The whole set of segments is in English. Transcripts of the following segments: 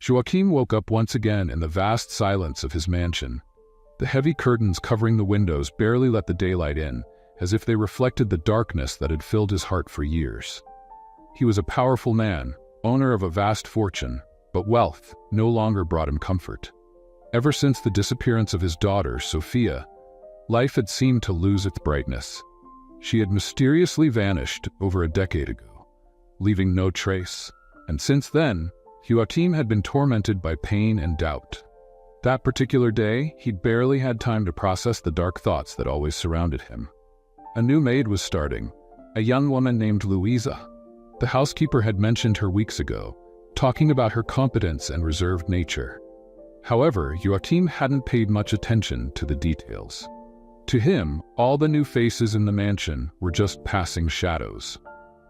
Joachim woke up once again in the vast silence of his mansion. The heavy curtains covering the windows barely let the daylight in, as if they reflected the darkness that had filled his heart for years. He was a powerful man, owner of a vast fortune, but wealth no longer brought him comfort. Ever since the disappearance of his daughter, Sophia, life had seemed to lose its brightness. She had mysteriously vanished over a decade ago, leaving no trace, and since then, Joachim had been tormented by pain and doubt. That particular day, he'd barely had time to process the dark thoughts that always surrounded him. A new maid was starting, a young woman named Louisa. The housekeeper had mentioned her weeks ago, talking about her competence and reserved nature. However, Joachim hadn't paid much attention to the details. To him, all the new faces in the mansion were just passing shadows.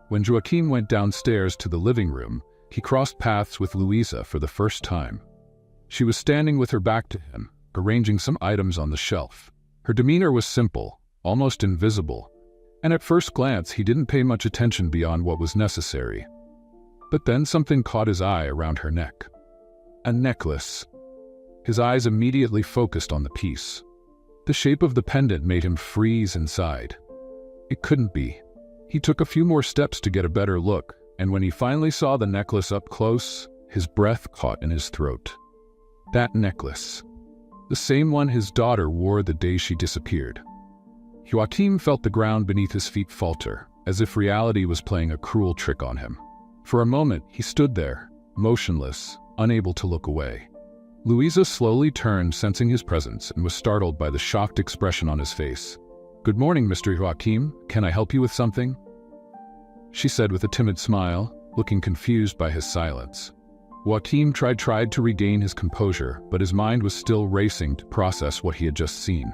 When Joachim went downstairs to the living room, he crossed paths with Louisa for the first time. She was standing with her back to him, arranging some items on the shelf. Her demeanor was simple, almost invisible, and at first glance he didn't pay much attention beyond what was necessary. But then something caught his eye around her neck. A necklace. His eyes immediately focused on the piece. The shape of the pendant made him freeze inside. It couldn't be. He took a few more steps to get a better look, and when he finally saw the necklace up close, his breath caught in his throat. That necklace. The same one his daughter wore the day she disappeared. Joachim felt the ground beneath his feet falter, as if reality was playing a cruel trick on him. For a moment, he stood there, motionless, unable to look away. Louisa slowly turned, sensing his presence, and was startled by the shocked expression on his face. "Good morning, Mr. Joachim. Can I help you with something?" she said with a timid smile, looking confused by his silence. Joachim tried to regain his composure, but his mind was still racing to process what he had just seen.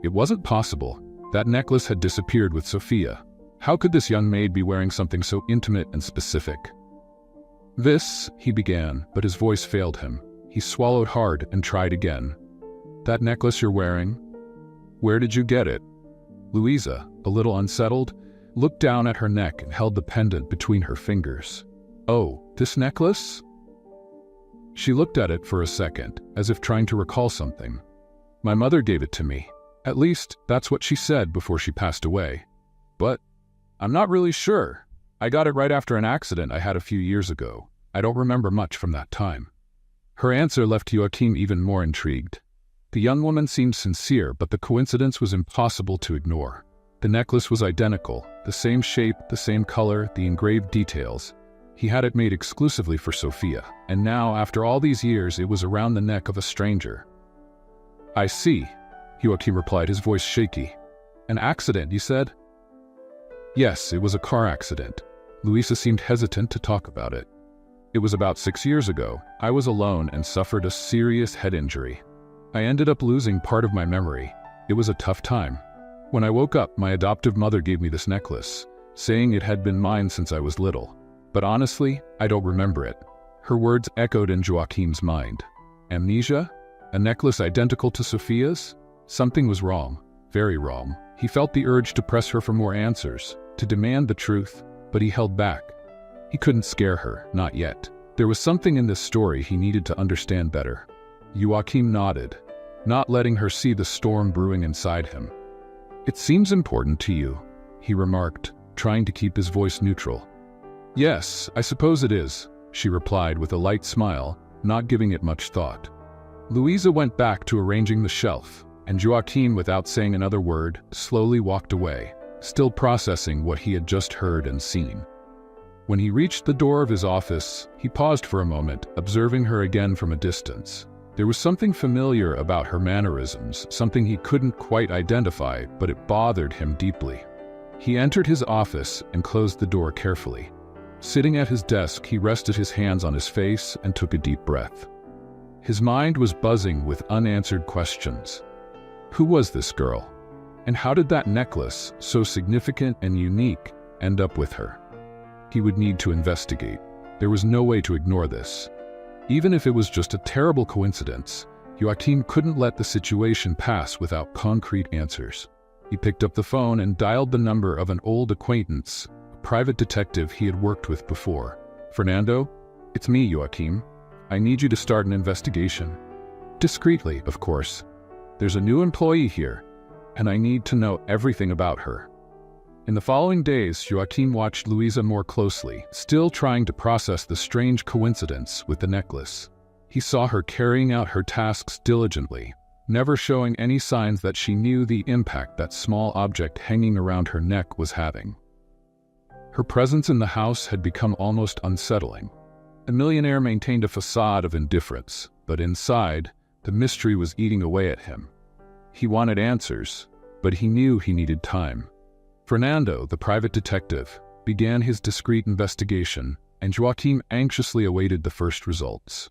It wasn't possible. That necklace had disappeared with Sophia. How could this young maid be wearing something so intimate and specific? He began, but his voice failed him. He swallowed hard and tried again. "That necklace you're wearing? Where did you get it?" Louisa, a little unsettled, looked down at her neck and held the pendant between her fingers. "Oh, this necklace?" She looked at it for a second, as if trying to recall something. "My mother gave it to me. At least, that's what she said before she passed away. But I'm not really sure. I got it right after an accident I had a few years ago. I don't remember much from that time." Her answer left Joachim even more intrigued. The young woman seemed sincere, but the coincidence was impossible to ignore. The necklace was identical, the same shape, the same color, the engraved details. He had it made exclusively for Sophia, and now, after all these years, it was around the neck of a stranger. "I see," Joachim replied, his voice shaky. "An accident, you said?" "Yes, it was a car accident." Louisa seemed hesitant to talk about it. "It was about 6 years ago. I was alone and suffered a serious head injury. I ended up losing part of my memory. It was a tough time. When I woke up, my adoptive mother gave me this necklace, saying it had been mine since I was little. But honestly, I don't remember it." Her words echoed in Joachim's mind. Amnesia? A necklace identical to Sophia's? Something was wrong, very wrong. He felt the urge to press her for more answers, to demand the truth, but he held back. He couldn't scare her, not yet. There was something in this story he needed to understand better. Joachim nodded, not letting her see the storm brewing inside him. "It seems important to you," he remarked, trying to keep his voice neutral. "Yes, I suppose it is," she replied with a light smile, not giving it much thought. Louisa went back to arranging the shelf, and Joachim, without saying another word, slowly walked away, still processing what he had just heard and seen. When he reached the door of his office, he paused for a moment, observing her again from a distance. There was something familiar about her mannerisms, something he couldn't quite identify, but it bothered him deeply. He entered his office and closed the door carefully. Sitting at his desk, he rested his hands on his face and took a deep breath. His mind was buzzing with unanswered questions. Who was this girl? And how did that necklace, so significant and unique, end up with her? He would need to investigate. There was no way to ignore this. Even if it was just a terrible coincidence, Joachim couldn't let the situation pass without concrete answers. He picked up the phone and dialed the number of an old acquaintance, a private detective he had worked with before. "Fernando? It's me, Joachim. I need you to start an investigation. Discreetly, of course. There's a new employee here, and I need to know everything about her." In the following days, Joachim watched Louisa more closely, still trying to process the strange coincidence with the necklace. He saw her carrying out her tasks diligently, never showing any signs that she knew the impact that small object hanging around her neck was having. Her presence in the house had become almost unsettling. The millionaire maintained a facade of indifference, but inside, the mystery was eating away at him. He wanted answers, but he knew he needed time. Fernando, the private detective, began his discreet investigation, and Joachim anxiously awaited the first results.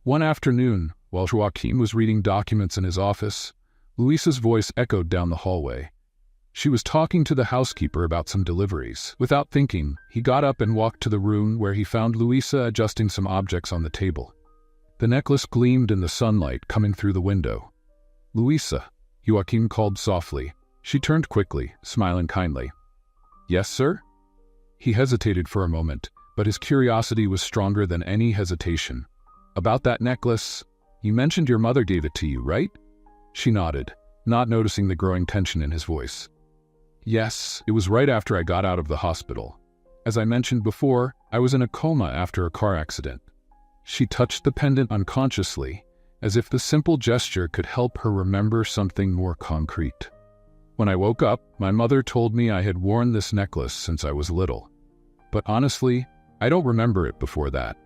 One afternoon, while Joachim was reading documents in his office, Luisa's voice echoed down the hallway. She was talking to the housekeeper about some deliveries. Without thinking, he got up and walked to the room where he found Luisa adjusting some objects on the table. The necklace gleamed in the sunlight coming through the window. "Luisa," Joachim called softly. She turned quickly, smiling kindly. "Yes, sir?" He hesitated for a moment, but his curiosity was stronger than any hesitation. "About that necklace, you mentioned your mother gave it to you, right?" She nodded, not noticing the growing tension in his voice. "Yes, it was right after I got out of the hospital. As I mentioned before, I was in a coma after a car accident." She touched the pendant unconsciously, as if the simple gesture could help her remember something more concrete. "When I woke up, my mother told me I had worn this necklace since I was little. But honestly, I don't remember it before that."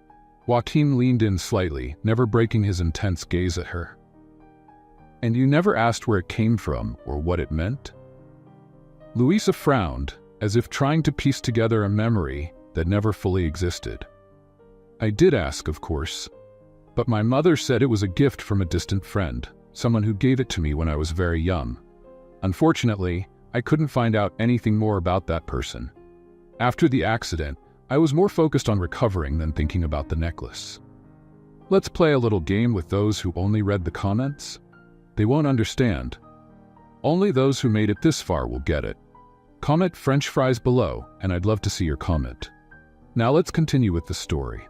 Joachim leaned in slightly, never breaking his intense gaze at her. "And you never asked where it came from or what it meant?" Luisa frowned, as if trying to piece together a memory that never fully existed. "I did ask, of course, but my mother said it was a gift from a distant friend, someone who gave it to me when I was very young. Unfortunately, I couldn't find out anything more about that person. After the accident, I was more focused on recovering than thinking about the necklace." Let's play a little game with those who only read the comments. They won't understand. Only those who made it this far will get it. Comment French fries below, and I'd love to see your comment. Now let's continue with the story.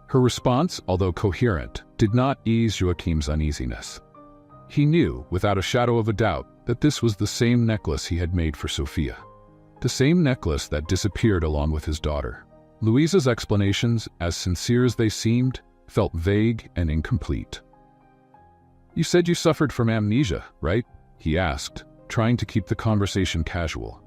Her response, although coherent, did not ease Joachim's uneasiness. He knew, without a shadow of a doubt, that this was the same necklace he had made for Sophia. The same necklace that disappeared along with his daughter. Luisa's explanations, as sincere as they seemed, felt vague and incomplete. "You said you suffered from amnesia, right?" he asked, trying to keep the conversation casual.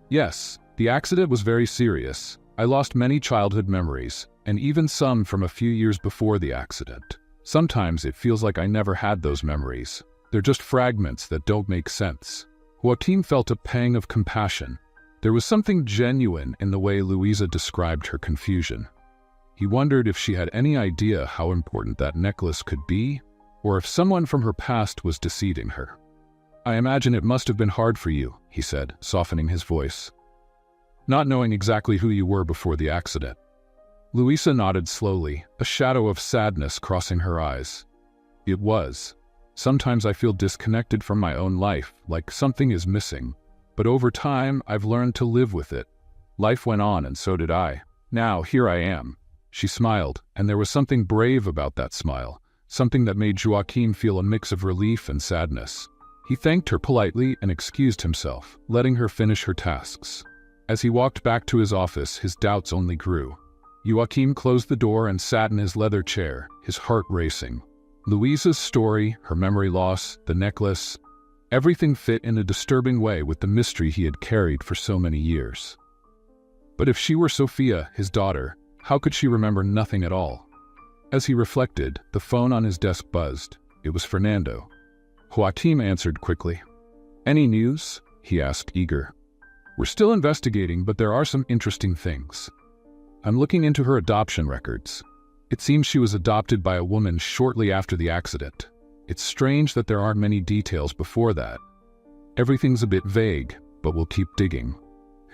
"Yes, the accident was very serious. I lost many childhood memories, and even some from a few years before the accident. Sometimes it feels like I never had those memories. They're just fragments that don't make sense." Joachim felt a pang of compassion. There was something genuine in the way Luisa described her confusion. He wondered if she had any idea how important that necklace could be, or if someone from her past was deceiving her. "I imagine it must have been hard for you," he said, softening his voice, "not knowing exactly who you were before the accident." Luisa nodded slowly, a shadow of sadness crossing her eyes. "It was. Sometimes I feel disconnected from my own life, like something is missing. But over time, I've learned to live with it. Life went on, and so did I. Now, here I am." She smiled, and there was something brave about that smile, something that made Joachim feel a mix of relief and sadness. He thanked her politely and excused himself, letting her finish her tasks. As he walked back to his office, his doubts only grew. Joachim closed the door and sat in his leather chair, his heart racing. Luisa's story, her memory loss, the necklace, everything fit in a disturbing way with the mystery he had carried for so many years. But if she were Sophia, his daughter, how could she remember nothing at all? As he reflected, the phone on his desk buzzed. It was Fernando. Joachim answered quickly. "Any news?" he asked, eager. "We're still investigating, but there are some interesting things. I'm looking into her adoption records. It seems she was adopted by a woman shortly after the accident. It's strange that there aren't many details before that. Everything's a bit vague, but we'll keep digging."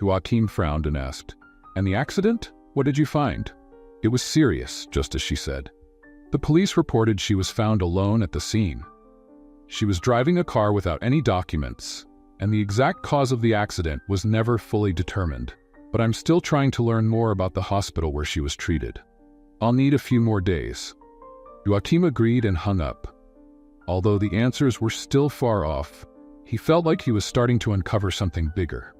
Joachim frowned and asked, "And the accident? What did you find?" "It was serious, just as she said. The police reported she was found alone at the scene. She was driving a car without any documents, and the exact cause of the accident was never fully determined. But I'm still trying to learn more about the hospital where she was treated." I'll need a few more days. Joachim agreed and hung up. Although the answers were still far off, he felt like he was starting to uncover something bigger.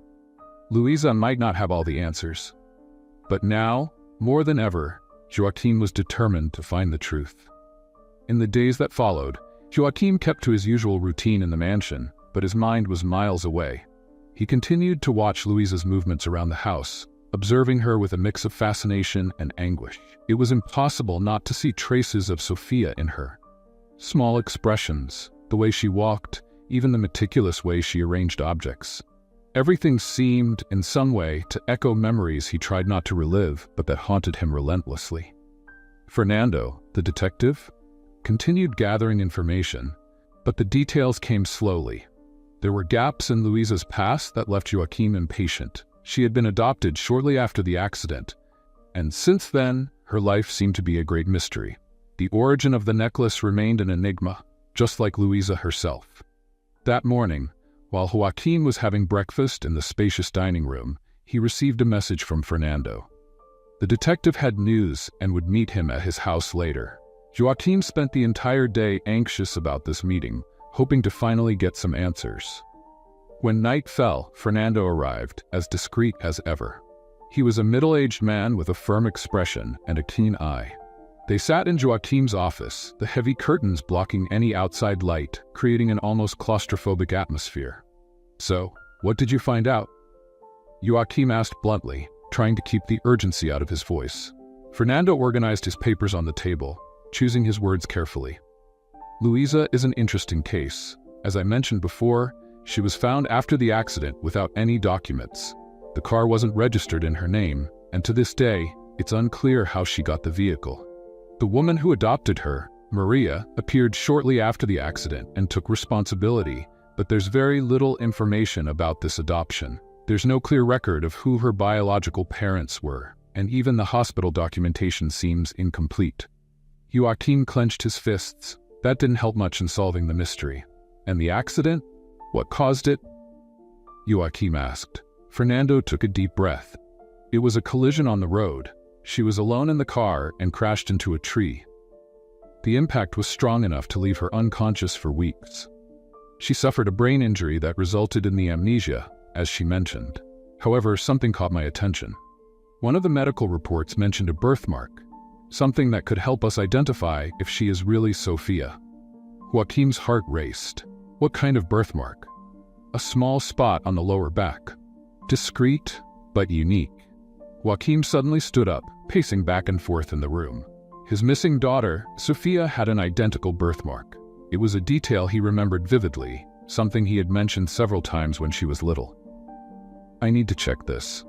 Louisa might not have all the answers. But now, more than ever, Joachim was determined to find the truth. In the days that followed, Joachim kept to his usual routine in the mansion, but his mind was miles away. He continued to watch Louisa's movements around the house, observing her with a mix of fascination and anguish. It was impossible not to see traces of Sophia in her. Small expressions, the way she walked, even the meticulous way she arranged objects. Everything seemed, in some way, to echo memories he tried not to relive, but that haunted him relentlessly. Fernando, the detective, continued gathering information, but the details came slowly. There were gaps in Louisa's past that left Joachim impatient. She had been adopted shortly after the accident, and since then, her life seemed to be a great mystery. The origin of the necklace remained an enigma, just like Louisa herself. That morning, while Joachim was having breakfast in the spacious dining room, he received a message from Fernando. The detective had news and would meet him at his house later. Joachim spent the entire day anxious about this meeting, hoping to finally get some answers. When night fell, Fernando arrived, as discreet as ever. He was a middle-aged man with a firm expression and a keen eye. They sat in Joachim's office, the heavy curtains blocking any outside light, creating an almost claustrophobic atmosphere. "So, what did you find out?" Joachim asked bluntly, trying to keep the urgency out of his voice. Fernando organized his papers on the table, choosing his words carefully. "Louisa is an interesting case. As I mentioned before, she was found after the accident without any documents. The car wasn't registered in her name, and to this day, it's unclear how she got the vehicle. The woman who adopted her, Maria, appeared shortly after the accident and took responsibility, but there's very little information about this adoption. There's no clear record of who her biological parents were, and even the hospital documentation seems incomplete." Joachim clenched his fists. That didn't help much in solving the mystery. "And the accident? What caused it?" Joachim asked. Fernando took a deep breath. "It was a collision on the road. She was alone in the car and crashed into a tree. The impact was strong enough to leave her unconscious for weeks. She suffered a brain injury that resulted in the amnesia, as she mentioned. However, something caught my attention. One of the medical reports mentioned a birthmark, something that could help us identify if she is really Sophia." Joachim's heart raced. "What kind of birthmark?" "A small spot on the lower back. Discreet, but unique." Joachim suddenly stood up, pacing back and forth in the room. His missing daughter, Sophia, had an identical birthmark. It was a detail he remembered vividly, something he had mentioned several times when she was little. "I need to check this,"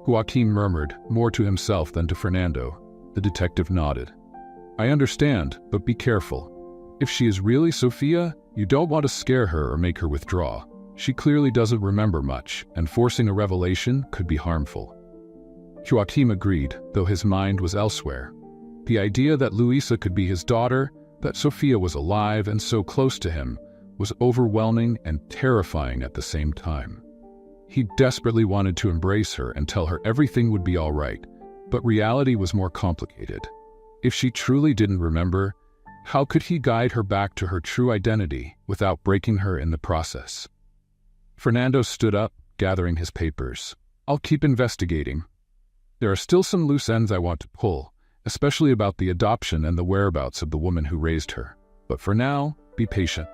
Joachim murmured, more to himself than to Fernando. The detective nodded. "I understand, but be careful. If she is really Sophia, you don't want to scare her or make her withdraw. She clearly doesn't remember much, and forcing a revelation could be harmful." Joachim agreed, though his mind was elsewhere. The idea that Louisa could be his daughter, that Sophia was alive and so close to him, was overwhelming and terrifying at the same time. He desperately wanted to embrace her and tell her everything would be all right, but reality was more complicated. If she truly didn't remember, how could he guide her back to her true identity without breaking her in the process? Fernando stood up, gathering his papers. "I'll keep investigating. There are still some loose ends I want to pull, especially about the adoption and the whereabouts of the woman who raised her. But for now, be patient."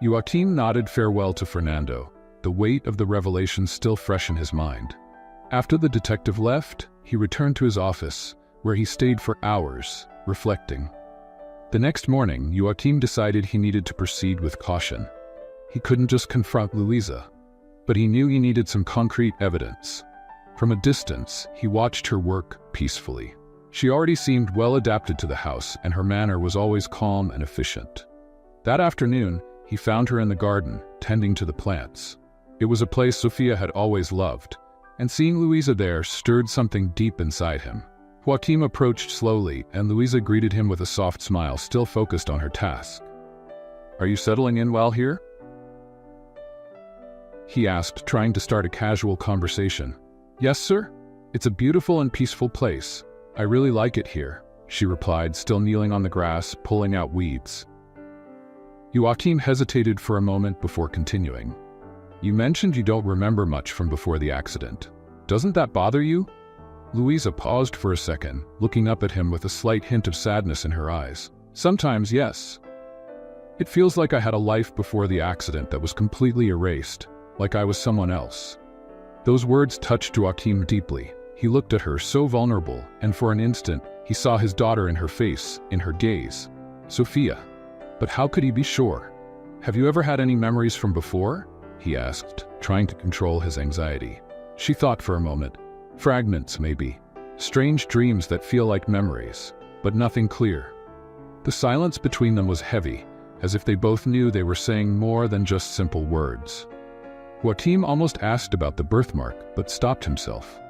Joachim nodded farewell to Fernando, the weight of the revelation still fresh in his mind. After the detective left, he returned to his office, where he stayed for hours, reflecting. The next morning, Joachim decided he needed to proceed with caution. He couldn't just confront Louisa, but he knew he needed some concrete evidence. From a distance, he watched her work peacefully. She already seemed well adapted to the house, and her manner was always calm and efficient. That afternoon, he found her in the garden, tending to the plants. It was a place Sophia had always loved, and seeing Louisa there stirred something deep inside him. Joachim approached slowly, and Louisa greeted him with a soft smile, still focused on her task. "Are you settling in well here?" he asked, trying to start a casual conversation. "Yes, sir. It's a beautiful and peaceful place. I really like it here," she replied, still kneeling on the grass, pulling out weeds. Joachim hesitated for a moment before continuing. You mentioned you don't remember much from before the accident. Doesn't that bother you? Louisa paused for a second, looking up at him with a slight hint of sadness in her eyes. Sometimes, yes. It feels like I had a life before the accident that was completely erased, like I was someone else. Those words touched Joachim deeply. He looked at her so vulnerable, and for an instant, he saw his daughter in her face, in her gaze. Sophia. But how could he be sure? Have you ever had any memories from before? He asked, trying to control his anxiety. She thought for a moment. Fragments, maybe. Strange dreams that feel like memories, but nothing clear. The silence between them was heavy, as if they both knew they were saying more than just simple words. Joachim almost asked about the birthmark, but stopped himself.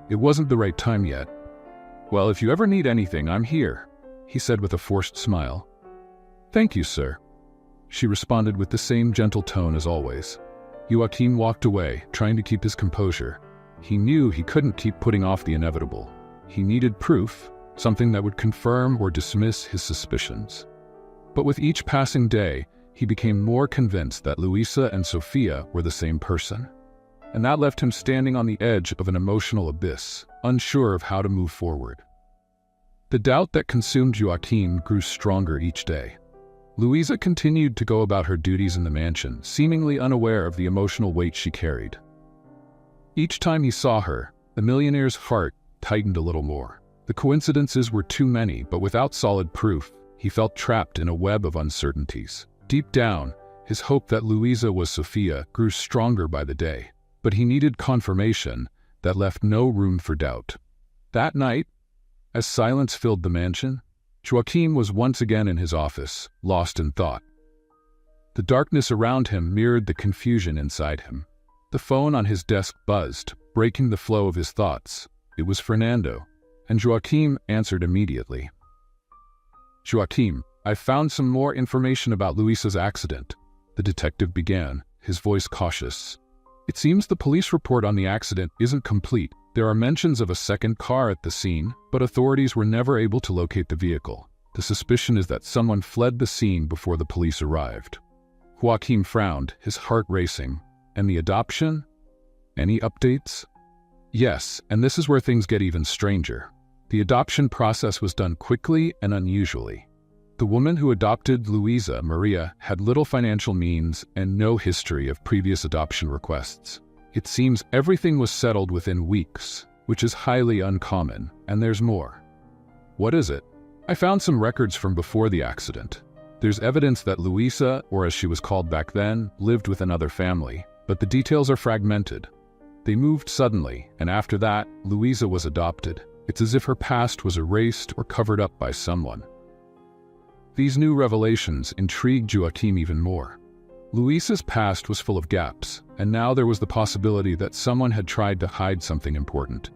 It wasn't the right time yet. Well, if you ever need anything, I'm here, he said with a forced smile. Thank you, sir. She responded with the same gentle tone as always. Joachim walked away, trying to keep his composure. He knew he couldn't keep putting off the inevitable. He needed proof, something that would confirm or dismiss his suspicions. But with each passing day, he became more convinced that Louisa and Sophia were the same person. And that left him standing on the edge of an emotional abyss, unsure of how to move forward. The doubt that consumed Joachim grew stronger each day. Louisa continued to go about her duties in the mansion, seemingly unaware of the emotional weight she carried. Each time he saw her, the millionaire's heart tightened a little more. The coincidences were too many, but without solid proof, he felt trapped in a web of uncertainties. Deep down, his hope that Louisa was Sophia grew stronger by the day, but he needed confirmation that left no room for doubt. That night, as silence filled the mansion, Joachim was once again in his office, lost in thought. The darkness around him mirrored the confusion inside him. The phone on his desk buzzed, breaking the flow of his thoughts. It was Fernando, and Joachim answered immediately. Joachim, I've found some more information about Luisa's accident, the detective began, his voice cautious. It seems the police report on the accident isn't complete. There are mentions of a second car at the scene, but authorities were never able to locate the vehicle. The suspicion is that someone fled the scene before the police arrived. Joachim frowned, his heart racing. And the adoption? Any updates? Yes, and this is where things get even stranger. The adoption process was done quickly and unusually. The woman who adopted Louisa, Maria, had little financial means and no history of previous adoption requests. It seems everything was settled within weeks, which is highly uncommon, and there's more. What is it? I found some records from before the accident. There's evidence that Louisa, or as she was called back then, lived with another family, but the details are fragmented. They moved suddenly, and after that, Louisa was adopted. It's as if her past was erased or covered up by someone. These new revelations intrigued Joachim even more. Louisa's past was full of gaps, and now there was the possibility that someone had tried to hide something important.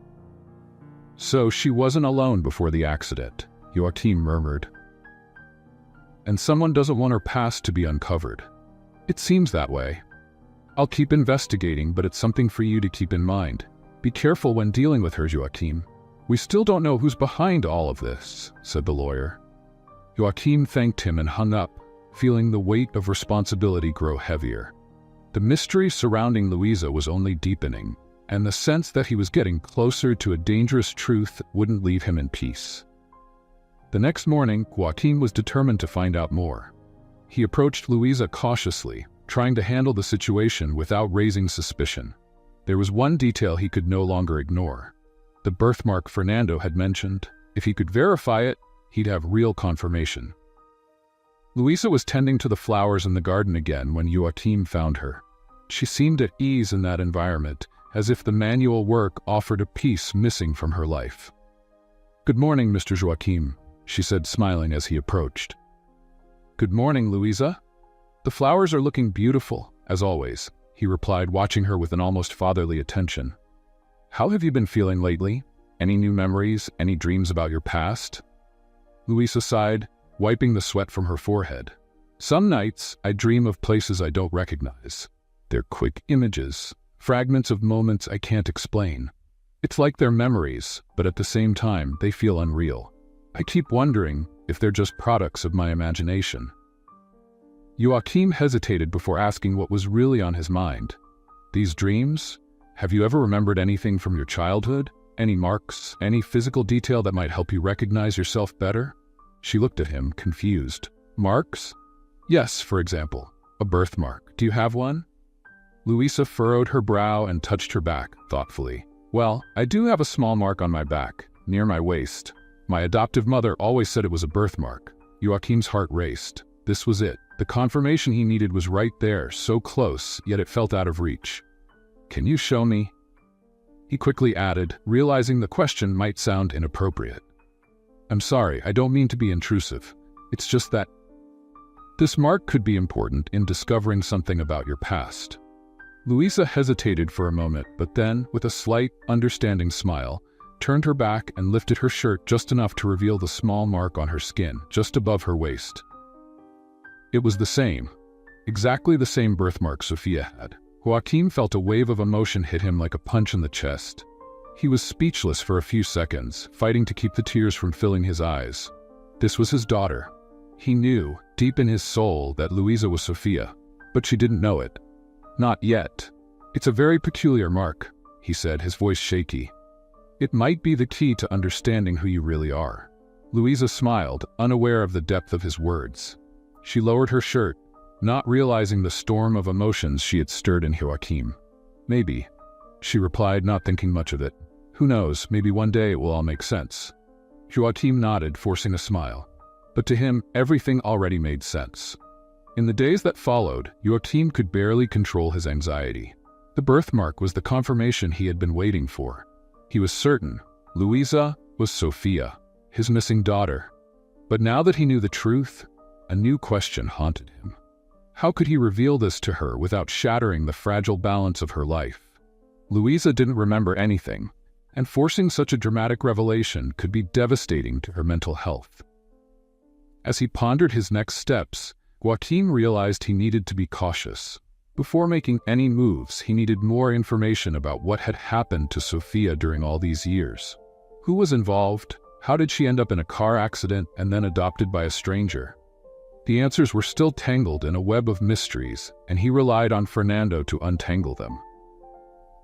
So she wasn't alone before the accident, Joachim murmured. And someone doesn't want her past to be uncovered. It seems that way. I'll keep investigating, but it's something for you to keep in mind. Be careful when dealing with her, Joachim. We still don't know who's behind all of this, said the lawyer. Joachim thanked him and hung up, feeling the weight of responsibility grow heavier. The mystery surrounding Louisa was only deepening, and the sense that he was getting closer to a dangerous truth wouldn't leave him in peace. The next morning, Joachim was determined to find out more. He approached Louisa cautiously, trying to handle the situation without raising suspicion. There was one detail he could no longer ignore. The birthmark Fernando had mentioned. If he could verify it, he'd have real confirmation. Louisa was tending to the flowers in the garden again when Joachim found her. She seemed at ease in that environment, as if the manual work offered a piece missing from her life. "Good morning, Mr. Joachim," she said, smiling as he approached. "Good morning, Louisa. The flowers are looking beautiful, as always," he replied, watching her with an almost fatherly attention. "How have you been feeling lately? Any new memories, any dreams about your past?" Louisa sighed, wiping the sweat from her forehead. "Some nights, I dream of places I don't recognize. They're quick images, fragments of moments I can't explain. It's like they're memories, but at the same time, they feel unreal. I keep wondering if they're just products of my imagination. Joachim hesitated before asking what was really on his mind. These dreams? Have you ever remembered anything from your childhood? Any marks? Any physical detail that might help you recognize yourself better? She looked at him, confused. Marks? Yes, for example, a birthmark. Do you have one? Louisa furrowed her brow and touched her back, thoughtfully. Well, I do have a small mark on my back, near my waist. My adoptive mother always said it was a birthmark. Joachim's heart raced. This was it. The confirmation he needed was right there, so close, yet it felt out of reach. Can you show me? He quickly added, realizing the question might sound inappropriate. I'm sorry, I don't mean to be intrusive. It's just that this mark could be important in discovering something about your past. Louisa hesitated for a moment, but then, with a slight, understanding smile, turned her back and lifted her shirt just enough to reveal the small mark on her skin, just above her waist. It was the same, exactly the same birthmark Sophia had. Joachim felt a wave of emotion hit him like a punch in the chest. He was speechless for a few seconds, fighting to keep the tears from filling his eyes. This was his daughter. He knew, deep in his soul, that Louisa was Sophia, but she didn't know it. Not yet. It's a very peculiar mark, he said, his voice shaky. It might be the key to understanding who you really are. Louisa smiled, unaware of the depth of his words. She lowered her shirt, not realizing the storm of emotions she had stirred in Joachim. Maybe, she replied, not thinking much of it. Who knows, maybe one day it will all make sense. Joachim nodded, forcing a smile. But to him, everything already made sense. In the days that followed, Joachim could barely control his anxiety. The birthmark was the confirmation he had been waiting for. He was certain Louisa was Sophia, his missing daughter. But now that he knew the truth, a new question haunted him. How could he reveal this to her without shattering the fragile balance of her life? Louisa didn't remember anything, and forcing such a dramatic revelation could be devastating to her mental health. As he pondered his next steps, Joachim realized he needed to be cautious. Before making any moves, he needed more information about what had happened to Sophia during all these years. Who was involved? How did she end up in a car accident and then adopted by a stranger? The answers were still tangled in a web of mysteries, and he relied on Fernando to untangle them.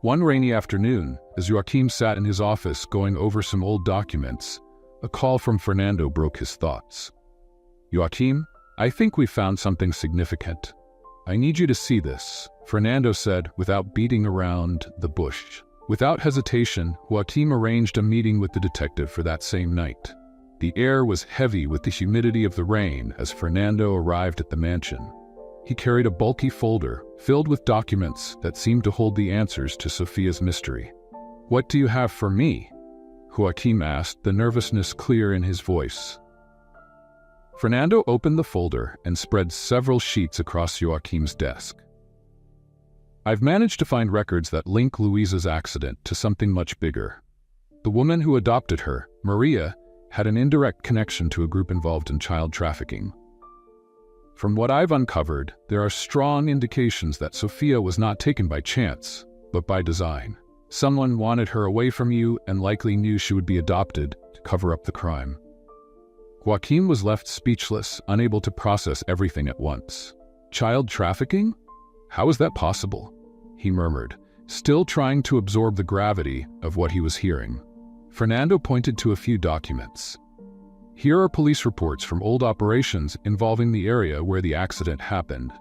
One rainy afternoon, as Joachim sat in his office going over some old documents, a call from Fernando broke his thoughts. Joachim, I think we found something significant. I need you to see this, Fernando said without beating around the bush. Without hesitation, Joachim arranged a meeting with the detective for that same night. The air was heavy with the humidity of the rain as Fernando arrived at the mansion. He carried a bulky folder filled with documents that seemed to hold the answers to Sophia's mystery. What do you have for me? Joachim asked, the nervousness clear in his voice. Fernando opened the folder and spread several sheets across Joachim's desk. I've managed to find records that link Louisa's accident to something much bigger. The woman who adopted her, Maria, had an indirect connection to a group involved in child trafficking. From what I've uncovered, there are strong indications that Sophia was not taken by chance, but by design. Someone wanted her away from you and likely knew she would be adopted to cover up the crime. Joachim was left speechless, unable to process everything at once. Child trafficking? How is that possible? He murmured, still trying to absorb the gravity of what he was hearing. Fernando pointed to a few documents. Here are police reports from old operations involving the area where the accident happened.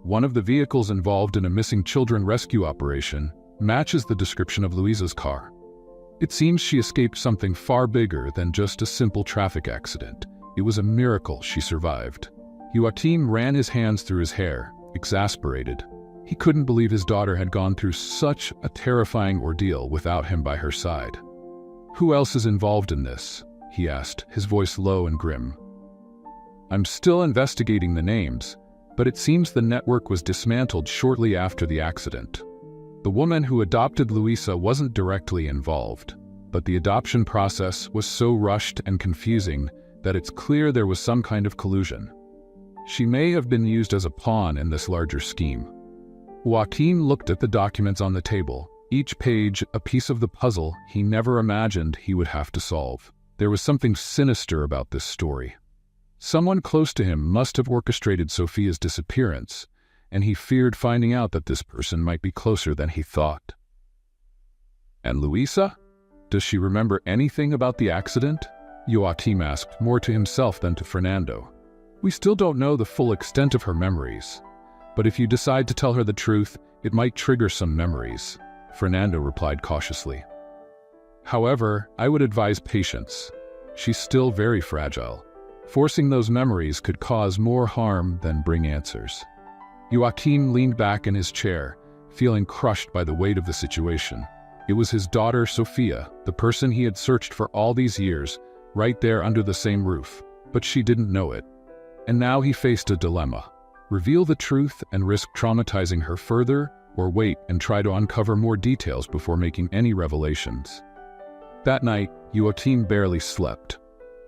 One of the vehicles involved in a missing children rescue operation matches the description of Louisa's car. It seems she escaped something far bigger than just a simple traffic accident. It was a miracle she survived. Joachim ran his hands through his hair, exasperated. He couldn't believe his daughter had gone through such a terrifying ordeal without him by her side. Who else is involved in this? He asked, his voice low and grim. I'm still investigating the names, but it seems the network was dismantled shortly after the accident. The woman who adopted Louisa wasn't directly involved, but the adoption process was so rushed and confusing that it's clear there was some kind of collusion. She may have been used as a pawn in this larger scheme. Joachim looked at the documents on the table, each page a piece of the puzzle he never imagined he would have to solve. There was something sinister about this story. Someone close to him must have orchestrated Sophia's disappearance, and he feared finding out that this person might be closer than he thought. And Luisa? Does she remember anything about the accident? Joachim asked, more to himself than to Fernando. We still don't know the full extent of her memories, but if you decide to tell her the truth, it might trigger some memories, Fernando replied cautiously. However, I would advise patience. She's still very fragile. Forcing those memories could cause more harm than bring answers. Joachim leaned back in his chair, feeling crushed by the weight of the situation. It was his daughter, Sophia, the person he had searched for all these years, right there under the same roof, but she didn't know it. And now he faced a dilemma. Reveal the truth and risk traumatizing her further, or wait and try to uncover more details before making any revelations. That night, Joachim barely slept.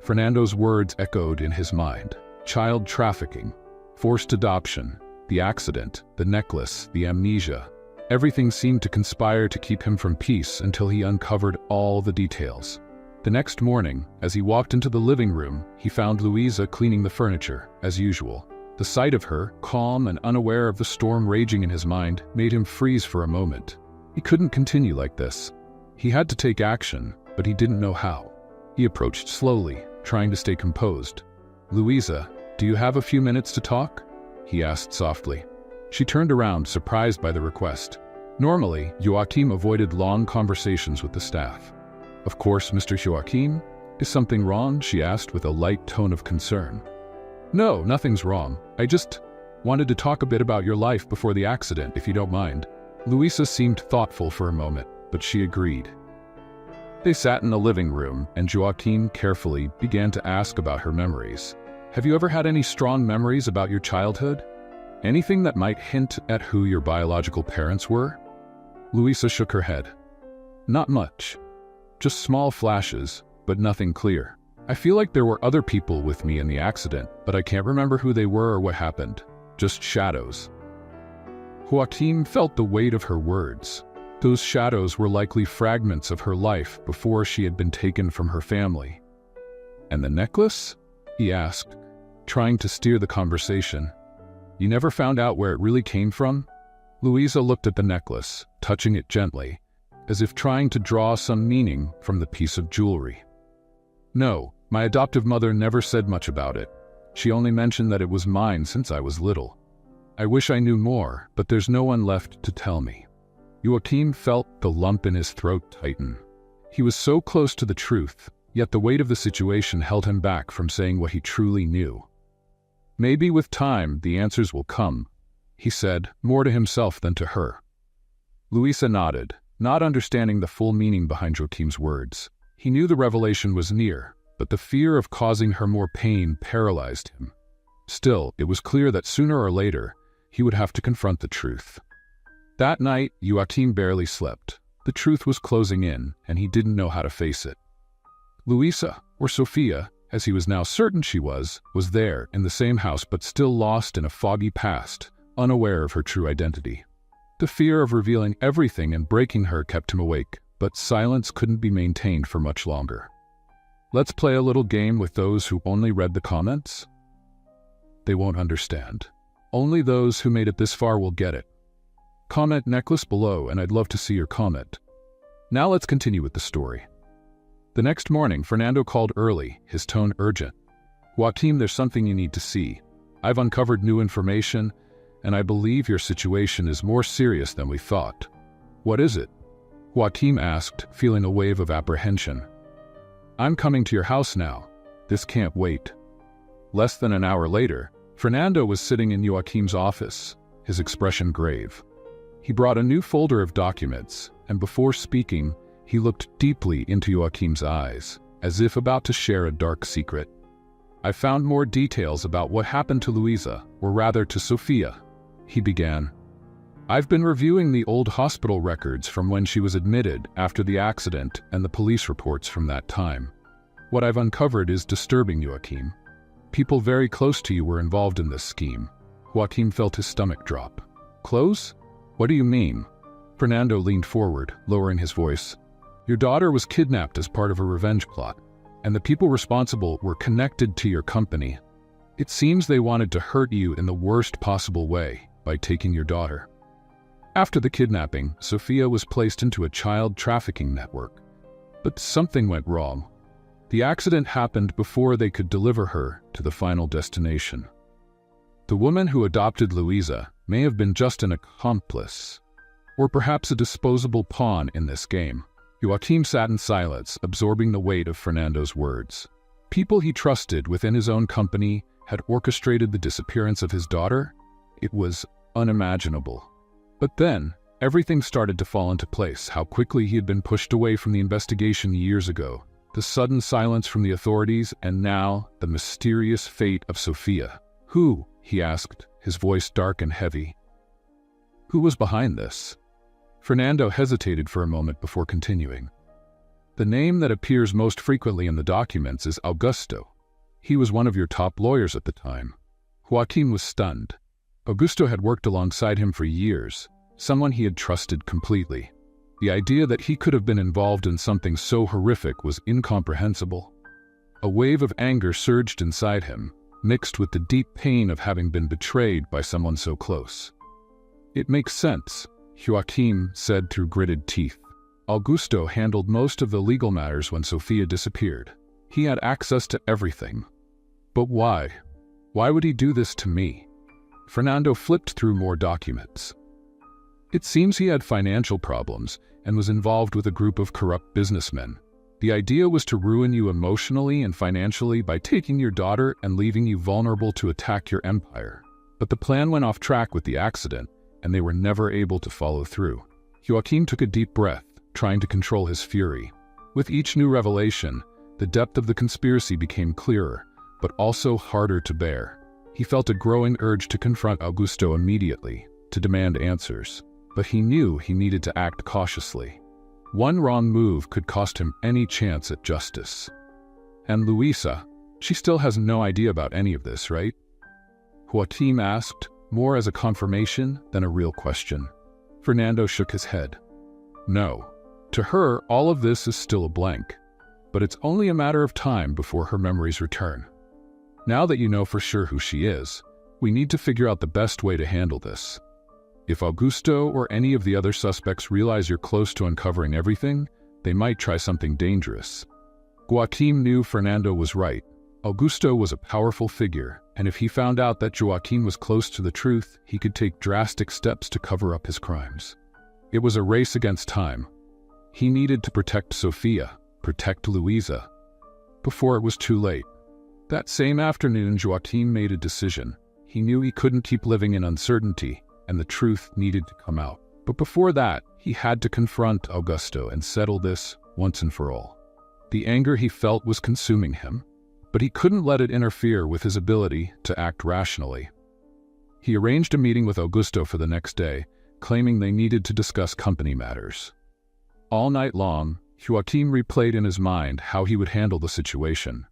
Fernando's words echoed in his mind. Child trafficking, forced adoption, the accident, the necklace, the amnesia. Everything seemed to conspire to keep him from peace until he uncovered all the details. The next morning, as he walked into the living room, he found Luisa cleaning the furniture, as usual. The sight of her, calm and unaware of the storm raging in his mind, made him freeze for a moment. He couldn't continue like this. He had to take action, but he didn't know how. He approached slowly, trying to stay composed. Luisa, do you have a few minutes to talk? He asked softly. She turned around, surprised by the request. Normally, Joachim avoided long conversations with the staff. Of course, Mr. Joachim. Is something wrong? She asked with a light tone of concern. No, nothing's wrong. I just wanted to talk a bit about your life before the accident, if you don't mind. Luisa seemed thoughtful for a moment, but she agreed. They sat in the living room, and Joachim carefully began to ask about her memories. Have you ever had any strong memories about your childhood? Anything that might hint at who your biological parents were? Luisa shook her head. Not much. Just small flashes, but nothing clear. I feel like there were other people with me in the accident, but I can't remember who they were or what happened. Just shadows. Joachim felt the weight of her words. Those shadows were likely fragments of her life before she had been taken from her family. And the necklace? He asked, trying to steer the conversation. You never found out where it really came from? Luisa looked at the necklace, touching it gently, as if trying to draw some meaning from the piece of jewelry. No, my adoptive mother never said much about it. She only mentioned that it was mine since I was little. I wish I knew more, but there's no one left to tell me. Joachim felt the lump in his throat tighten. He was so close to the truth, yet the weight of the situation held him back from saying what he truly knew. Maybe with time the answers will come, he said, more to himself than to her. Luisa nodded, not understanding the full meaning behind Joachim's words. He knew the revelation was near, but the fear of causing her more pain paralyzed him. Still, it was clear that sooner or later, he would have to confront the truth. That night, Joachim barely slept. The truth was closing in, and he didn't know how to face it. Luisa, or Sophia, as he was now certain she was there in the same house but still lost in a foggy past, unaware of her true identity. The fear of revealing everything and breaking her kept him awake, but silence couldn't be maintained for much longer. Let's play a little game with those who only read the comments. They won't understand. Only those who made it this far will get it. Comment necklace below, and I'd love to see your comment. Now let's continue with the story. The next morning, Fernando called early, his tone urgent. Joachim, there's something you need to see. I've uncovered new information, and I believe your situation is more serious than we thought. What is it? Joachim asked, feeling a wave of apprehension. I'm coming to your house now. This can't wait. Less than an hour later, Fernando was sitting in Joachim's office, his expression grave. He brought a new folder of documents, and before speaking, he looked deeply into Joachim's eyes, as if about to share a dark secret. I found more details about what happened to Luisa, or rather to Sophia, he began. I've been reviewing the old hospital records from when she was admitted after the accident and the police reports from that time. What I've uncovered is disturbing, Joachim. People very close to you were involved in this scheme. Joachim felt his stomach drop. Close? What do you mean? Fernando leaned forward, lowering his voice. Your daughter was kidnapped as part of a revenge plot. and the people responsible were connected to your company. It seems they wanted to hurt you in the worst possible way by taking your daughter. After the kidnapping, Sophia was placed into a child trafficking network. But something went wrong. The accident happened before they could deliver her to the final destination. The woman who adopted Luisa may have been just an accomplice, or perhaps a disposable pawn in this game. Joaquim sat in silence, absorbing the weight of Fernando's words. People he trusted within his own company had orchestrated the disappearance of his daughter? It was unimaginable. But then, everything started to fall into place. How quickly he had been pushed away from the investigation years ago, the sudden silence from the authorities, and now the mysterious fate of Sophia. Who? He asked, his voice dark and heavy. Who was behind this? Fernando hesitated for a moment before continuing. The name that appears most frequently in the documents is Augusto. He was one of your top lawyers at the time. Joaquim was stunned. Augusto had worked alongside him for years, someone he had trusted completely. The idea that he could have been involved in something so horrific was incomprehensible. A wave of anger surged inside him, mixed with the deep pain of having been betrayed by someone so close. It makes sense, Joaquim said through gritted teeth. Augusto handled most of the legal matters when Sophia disappeared. He had access to everything. But why? Why would he do this to me? Fernando flipped through more documents. It seems he had financial problems and was involved with a group of corrupt businessmen. The idea was to ruin you emotionally and financially by taking your daughter and leaving you vulnerable to attack your empire. But the plan went off track with the accident, and they were never able to follow through. Joaquim took a deep breath, trying to control his fury. With each new revelation, the depth of the conspiracy became clearer, but also harder to bear. He felt a growing urge to confront Augusto immediately, to demand answers. But he knew he needed to act cautiously. One wrong move could cost him any chance at justice. And Luisa, she still has no idea about any of this, right? Joaquim asked, more as a confirmation than a real question. Fernando shook his head. No. To her, all of this is still a blank. But it's only a matter of time before her memories return. Now that you know for sure who she is, we need to figure out the best way to handle this. If Augusto or any of the other suspects realize you're close to uncovering everything, they might try something dangerous. Joaquim knew Fernando was right. Augusto was a powerful figure, and if he found out that Joaquim was close to the truth, he could take drastic steps to cover up his crimes. It was a race against time. He needed to protect Sophia, protect Luisa, before it was too late. That same afternoon, Joaquim made a decision. He knew he couldn't keep living in uncertainty, and the truth needed to come out. But before that, he had to confront Augusto and settle this once and for all. The anger he felt was consuming him, but he couldn't let it interfere with his ability to act rationally. He arranged a meeting with Augusto for the next day, claiming they needed to discuss company matters. All night long, Joaquim replayed in his mind how he would handle the situation.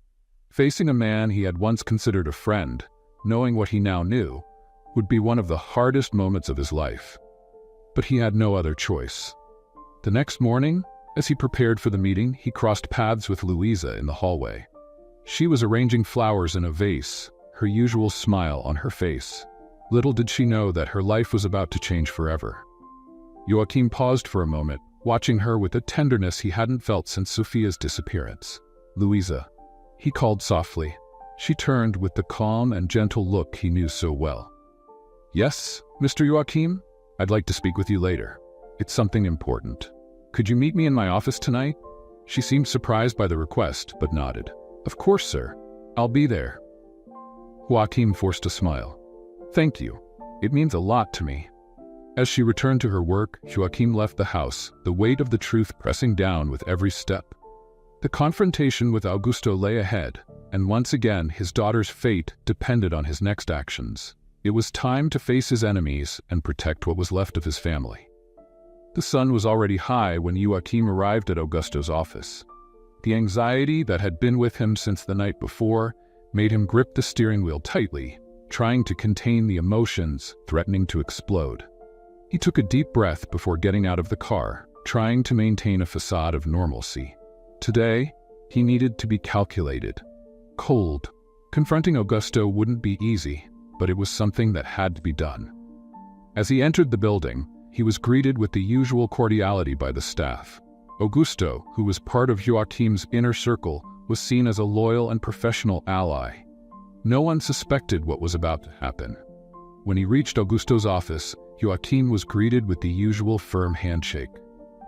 Facing a man he had once considered a friend, knowing what he now knew, would be one of the hardest moments of his life. But he had no other choice. The next morning, as he prepared for the meeting, he crossed paths with Luisa in the hallway. She was arranging flowers in a vase, her usual smile on her face. Little did she know that her life was about to change forever. Joaquim paused for a moment, watching her with a tenderness he hadn't felt since Sophia's disappearance. Luisa, he called softly. She turned with the calm and gentle look he knew so well. Yes, Mr. Joaquim? I'd like to speak with you later. It's something important. Could you meet me in my office tonight? She seemed surprised by the request, but nodded. Of course, sir. I'll be there. Joaquim forced a smile. Thank you. It means a lot to me. As she returned to her work, Joaquim left the house, the weight of the truth pressing down with every step. The confrontation with Augusto lay ahead, and once again his daughter's fate depended on his next actions. It was time to face his enemies and protect what was left of his family. The sun was already high when Joaquim arrived at Augusto's office. The anxiety that had been with him since the night before made him grip the steering wheel tightly, trying to contain the emotions threatening to explode. He took a deep breath before getting out of the car, trying to maintain a facade of normalcy. Today, He needed to be calculated, cold. Confronting Augusto wouldn't be easy, but it was something that had to be done. As he entered the building, he was greeted with the usual cordiality by the staff. Augusto, who was part of Joachim's inner circle, was seen as a loyal and professional ally. No one suspected what was about to happen. When he reached Augusto's office, Joachim was greeted with the usual firm handshake.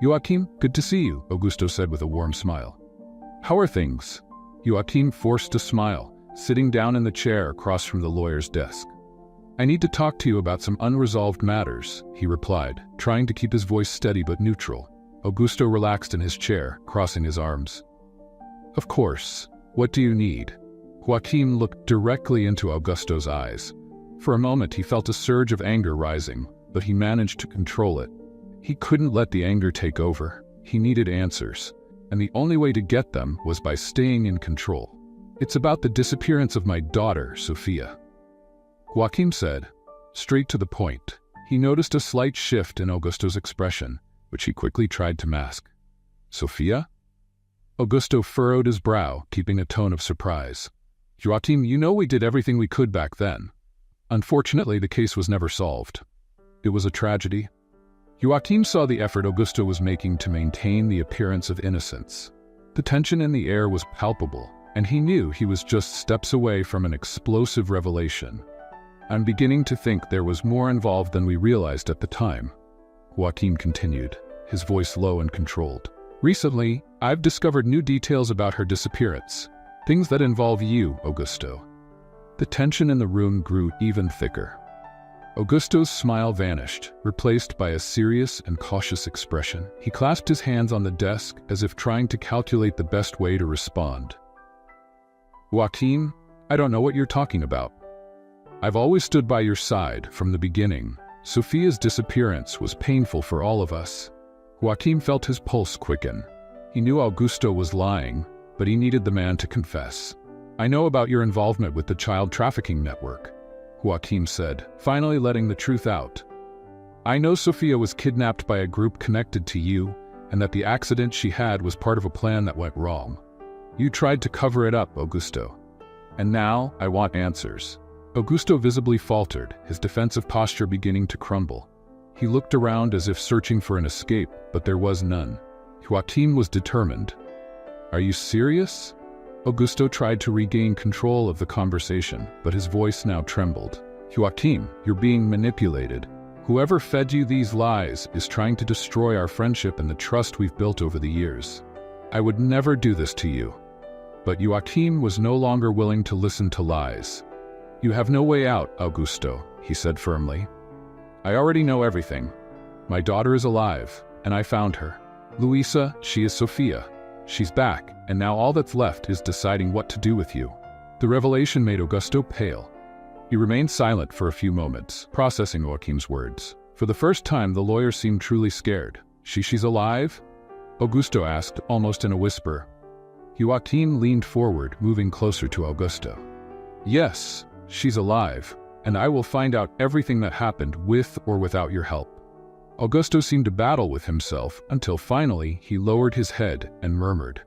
"Joachim, good to see you," Augusto said with a warm smile. "How are things?" Joachim forced a smile, sitting down in the chair across from the lawyer's desk. "I need to talk to you about some unresolved matters," he replied, trying to keep his voice steady but neutral. Augusto relaxed in his chair, crossing his arms. "Of course. What do you need?" Joachim looked directly into Augusto's eyes. For a moment he felt a surge of anger rising, but he managed to control it. He couldn't let the anger take over. He needed answers, and the only way to get them was by staying in control. "It's about the disappearance of my daughter, Sophia," Joachim said, straight to the point. He noticed a slight shift in Augusto's expression, which he quickly tried to mask. "Sophia?" Augusto furrowed his brow, keeping a tone of surprise. "Joachim, you know we did everything we could back then. Unfortunately, the case was never solved. It was a tragedy." Joachim saw the effort Augusto was making to maintain the appearance of innocence. The tension in the air was palpable, and he knew he was just steps away from an explosive revelation. "I'm beginning to think there was more involved than we realized at the time," Joachim continued, his voice low and controlled. "Recently, I've discovered new details about her disappearance, things that involve you, Augusto." The tension in the room grew even thicker. Augusto's smile vanished, replaced by a serious and cautious expression. He clasped his hands on the desk as if trying to calculate the best way to respond. "Joachim, I don't know what you're talking about. I've always stood by your side from the beginning. Sophia's disappearance was painful for all of us." Joachim felt his pulse quicken. He knew Augusto was lying, but he needed the man to confess. "I know about your involvement with the child trafficking network," Joachim said, finally letting the truth out. "I know Sophia was kidnapped by a group connected to you, and that the accident she had was part of a plan that went wrong. You tried to cover it up, Augusto. And now, I want answers." Augusto visibly faltered, his defensive posture beginning to crumble. He looked around as if searching for an escape, but there was none. Joachim was determined. "Are you serious?" Augusto tried to regain control of the conversation, but his voice now trembled. "Joachim, you're being manipulated. Whoever fed you these lies is trying to destroy our friendship and the trust we've built over the years. I would never do this to you." But Joachim was no longer willing to listen to lies. "You have no way out, Augusto," he said firmly. "I already know everything. My daughter is alive, and I found her. Luisa, she is Sophia. She's back, and now all that's left is deciding what to do with you." The revelation made Augusto pale. He remained silent for a few moments, processing Joachim's words. For the first time, the lawyer seemed truly scared. "She's alive?" Augusto asked, almost in a whisper. Joachim leaned forward, moving closer to Augusto. "Yes, she's alive, and I will find out everything that happened with or without your help." Augusto seemed to battle with himself until finally he lowered his head and murmured,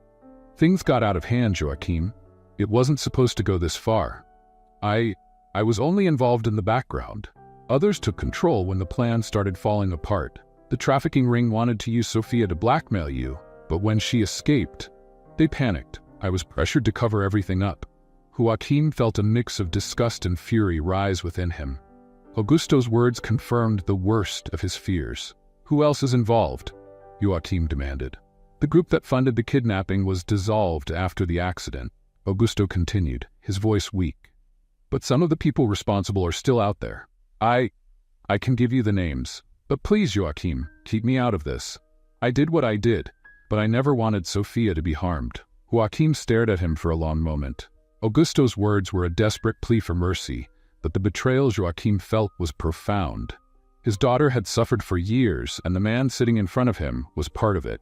"Things got out of hand, Joachim. It wasn't supposed to go this far. I was only involved in the background. Others took control when the plan started falling apart. The trafficking ring wanted to use Sophia to blackmail you, but when she escaped, they panicked. I was pressured to cover everything up." Joachim felt a mix of disgust and fury rise within him. Augusto's words confirmed the worst of his fears. "Who else is involved?" Joachim demanded. "The group that funded the kidnapping was dissolved after the accident," Augusto continued, his voice weak. "But some of the people responsible are still out there. I can give you the names. But please, Joachim, keep me out of this. I did what I did, but I never wanted Sophia to be harmed." Joachim stared at him for a long moment. Augusto's words were a desperate plea for mercy, but the betrayal Joachim felt was profound. His daughter had suffered for years, and the man sitting in front of him was part of it.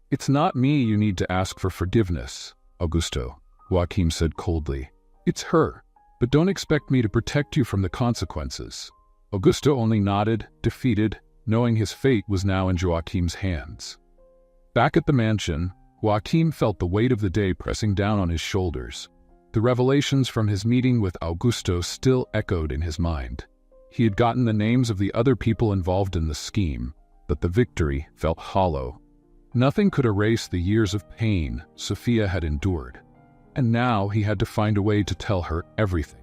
"It's not me you need to ask for forgiveness, Augusto," Joachim said coldly. "It's her, but don't expect me to protect you from the consequences." Augusto only nodded, defeated, knowing his fate was now in Joachim's hands. Back at the mansion, Joachim felt the weight of the day pressing down on his shoulders. The revelations from his meeting with Augusto still echoed in his mind. He had gotten the names of the other people involved in the scheme, but the victory felt hollow. Nothing could erase the years of pain Sophia had endured, and now he had to find a way to tell her everything.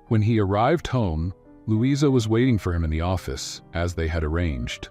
When he arrived home, Luisa was waiting for him in the office, as they had arranged.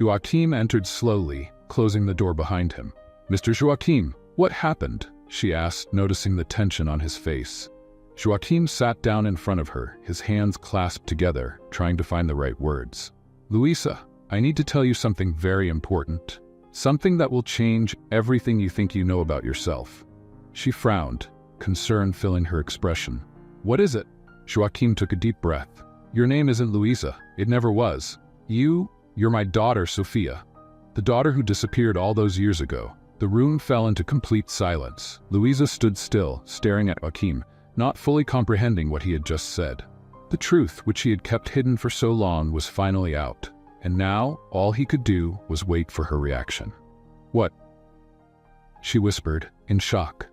Joachim entered slowly, closing the door behind him. "Mr. Joachim, what happened?" she asked, noticing the tension on his face. Joachim sat down in front of her, his hands clasped together, trying to find the right words. "Luisa, I need to tell you something very important. Something that will change everything you think you know about yourself." She frowned, concern filling her expression. "What is it?" Joachim took a deep breath. "Your name isn't Luisa. It never was. You're my daughter, Sophia. The daughter who disappeared all those years ago." The room fell into complete silence. Luisa stood still, staring at Joachim, not fully comprehending what he had just said. The truth, which he had kept hidden for so long, was finally out, and now all he could do was wait for her reaction. "What?" she whispered, in shock.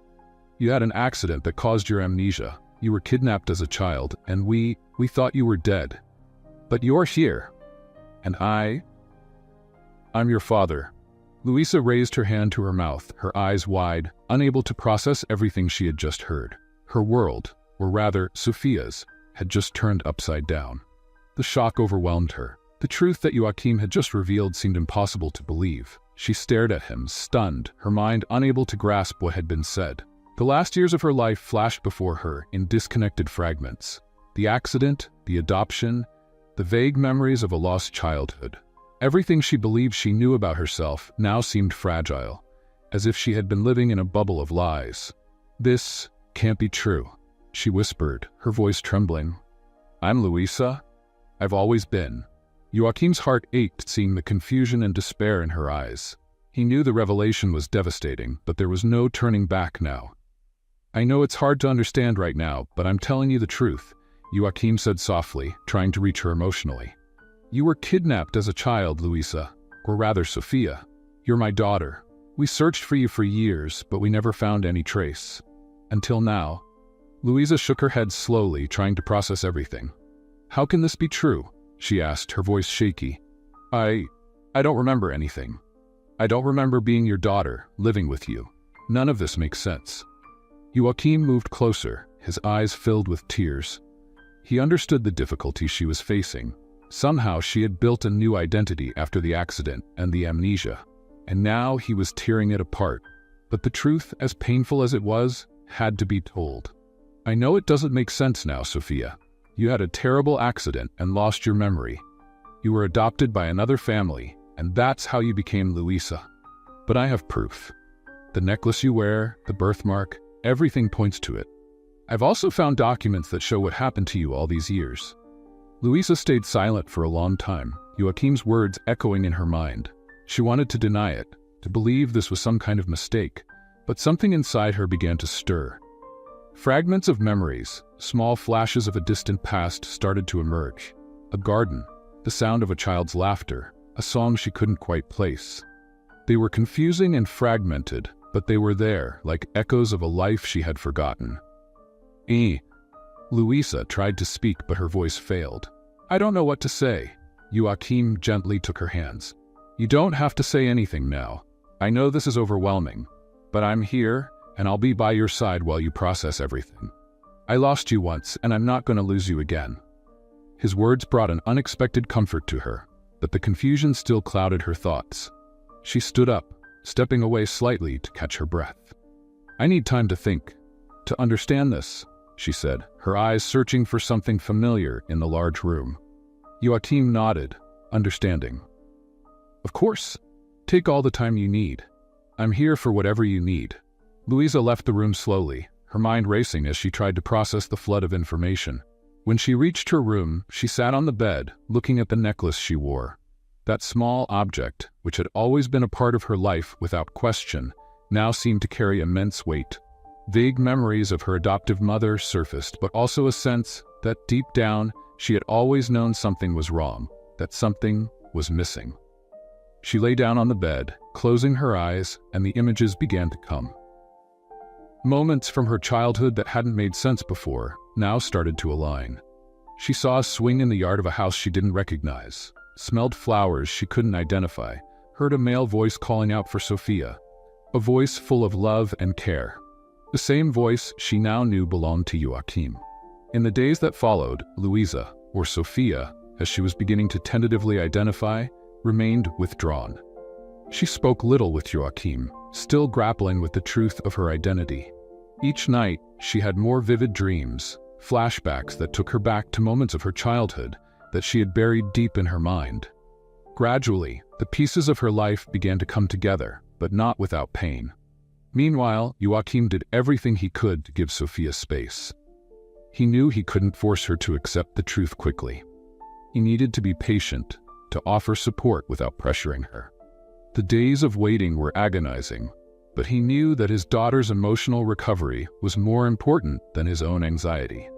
"You had an accident that caused your amnesia. You were kidnapped as a child, and we thought you were dead. But you're here. And I'm your father." Luisa raised her hand to her mouth, her eyes wide, unable to process everything she had just heard. Her world, or rather Sophia's, had just turned upside down. The shock overwhelmed her. The truth that Joachim had just revealed seemed impossible to believe. She stared at him, stunned, her mind unable to grasp what had been said. The last years of her life flashed before her in disconnected fragments. The accident, the adoption, the vague memories of a lost childhood. Everything she believed she knew about herself now seemed fragile, as if she had been living in a bubble of lies. "This can't be true," she whispered, her voice trembling. "I'm Luisa. I've always been." Joachim's heart ached seeing the confusion and despair in her eyes. He knew the revelation was devastating, but there was no turning back now. "I know it's hard to understand right now, but I'm telling you the truth," Joachim said softly, trying to reach her emotionally. "You were kidnapped as a child, Luisa, or rather Sophia. You're my daughter. We searched for you for years, but we never found any trace. Until now." Luisa shook her head slowly, trying to process everything. "How can this be true?" she asked, her voice shaky. I don't remember anything. I don't remember being your daughter, living with you. None of this makes sense." Joachim moved closer, his eyes filled with tears. He understood the difficulty she was facing. Somehow she had built a new identity after the accident and the amnesia, and now he was tearing it apart. But the truth, as painful as it was, had to be told. "I know it doesn't make sense now, Sophia. You had a terrible accident and lost your memory. You were adopted by another family, and that's how you became Luisa. But I have proof. The necklace you wear, the birthmark, everything points to it. I've also found documents that show what happened to you all these years." Luisa stayed silent for a long time, Joachim's words echoing in her mind. She wanted to deny it, to believe this was some kind of mistake, but something inside her began to stir. Fragments of memories, small flashes of a distant past started to emerge. A garden, the sound of a child's laughter, a song she couldn't quite place. They were confusing and fragmented, but they were there, like echoes of a life she had forgotten. Luisa tried to speak, but her voice failed. "I don't know what to say." Joachim gently took her hands. "You don't have to say anything now. I know this is overwhelming, but I'm here, and I'll be by your side while you process everything. I lost you once, and I'm not going to lose you again." His words brought an unexpected comfort to her, but the confusion still clouded her thoughts. She stood up, stepping away slightly to catch her breath. "I need time to think, to understand this," she said, her eyes searching for something familiar in the large room. Joachim nodded, understanding. "Of course. Take all the time you need. I'm here for whatever you need." Luisa left the room slowly, her mind racing as she tried to process the flood of information. When she reached her room, she sat on the bed, looking at the necklace she wore. That small object, which had always been a part of her life without question, now seemed to carry immense weight. Vague memories of her adoptive mother surfaced, but also a sense that deep down she had always known something was wrong, that something was missing. She lay down on the bed, closing her eyes, and the images began to come. Moments from her childhood that hadn't made sense before now started to align. She saw a swing in the yard of a house she didn't recognize, smelled flowers she couldn't identify, heard a male voice calling out for Sophia, a voice full of love and care. The same voice she now knew belonged to Joachim. In the days that followed, Louisa, or Sophia, as she was beginning to tentatively identify, remained withdrawn. She spoke little with Joachim, still grappling with the truth of her identity. Each night, she had more vivid dreams, flashbacks that took her back to moments of her childhood that she had buried deep in her mind. Gradually, the pieces of her life began to come together, but not without pain. Meanwhile, Joachim did everything he could to give Sophia space. He knew he couldn't force her to accept the truth quickly. He needed to be patient, to offer support without pressuring her. The days of waiting were agonizing, but he knew that his daughter's emotional recovery was more important than his own anxiety.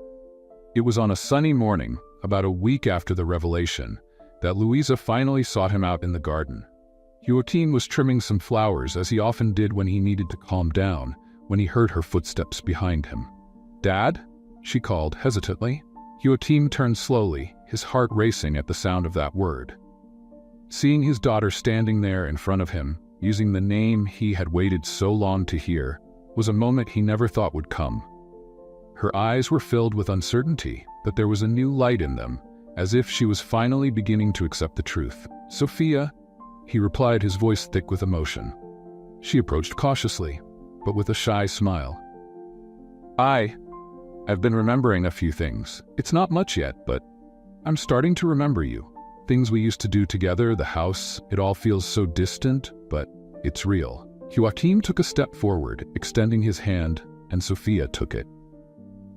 It was on a sunny morning, about a week after the revelation, that Louisa finally sought him out in the garden. Joachim was trimming some flowers, as he often did when he needed to calm down, when he heard her footsteps behind him. "Dad?" she called hesitantly. Joachim turned slowly, his heart racing at the sound of that word. Seeing his daughter standing there in front of him, using the name he had waited so long to hear, was a moment he never thought would come. Her eyes were filled with uncertainty, but there was a new light in them, as if she was finally beginning to accept the truth. "Sophia," he replied, his voice thick with emotion. She approached cautiously, but with a shy smile. I've been remembering a few things. It's not much yet, but I'm starting to remember you. Things we used to do together, the house, it all feels so distant, but it's real." Joachim took a step forward, extending his hand, and Sophia took it.